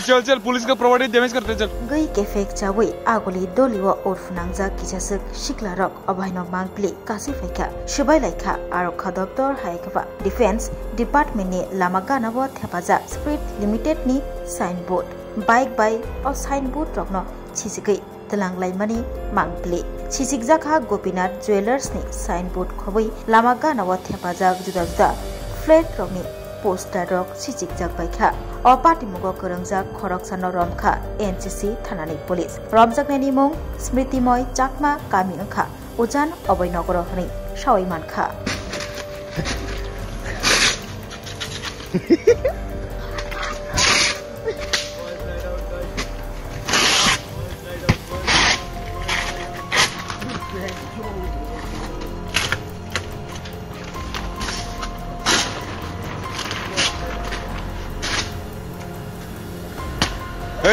चल चल पुलिस का प्रॉपर्टी डैमेज करते चल गई कैफे चावई आगोली दोलिवा और फुनांगजा किचासक शिकला रक अभाइनो मांगप्ले कासी फैखा सुबाय लाइखा आरक्षा दप्तर हायखबा डिफेंस डिपार्टमेंट नि लामागानाबो थेपाजा स्प्रिट लिमिटेड नि साइन बोर्ड बाइक बाय और साइन बोर्ड रकनो छिसिकै तलांगलाइमानि मांगप्ले छिसिकजाखा गोपीनाथ ज्वेलर्स नि साइन बोर्ड खबै लामागानाबो थेपाजा जुदा जुदा फ्लैट रकनि पोस्टर रक छिसिकजाक बाइखा अपाटी मुगो करंजाक खरकसानो रमखा एनसीसी थानानि पुलिस रमजाकनायनि मुं स्मृतिमय चाकमा कामी अंखा उजान अभयनगर हनै सावै मानखा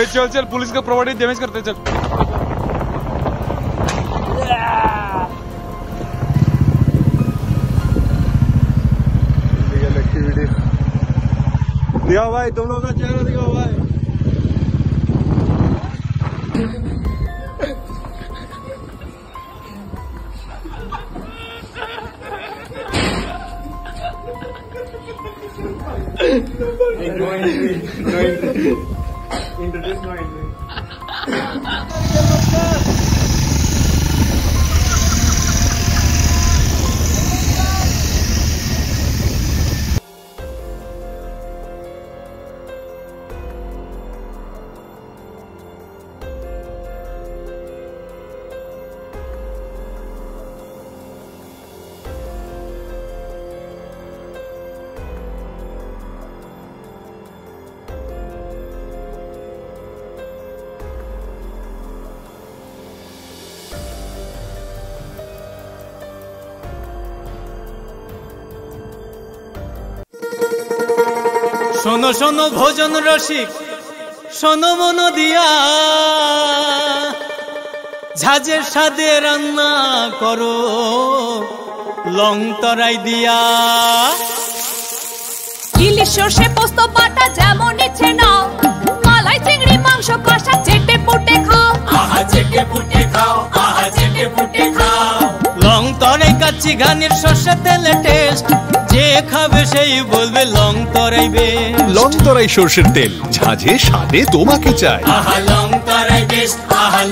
चल चल पुलिस का प्रॉपर्टी डैमेज करते चल दिखाओ भाई तुम लोग का चेहरा दिखाओ भाई Introduce no entry. শোনো শোনো ভোজন রসিক শোনো মন দিয়া ঝাঁঝের স্বাদে রান্না করো লং তরাই দিয়া ইলিশ সর্ষে পোস্ত বাটা যেমন ইচ্ছে নাও মালাই চিংড়ি মাংস কষা চেটে পুটে খাও আহা চেটে পুটে খাও আহা চেটে পুটে খাও লং তরাই কাচ্চি ঘানির সর্ষে তেলে টেস্ট যে খাবে সেই বলবে লং তরাই বেশ লং তরাই সর্ষের তেল ঝাঁঝে স্বাদে তোমাকে চাই আহা লং তরাই বেশ আহা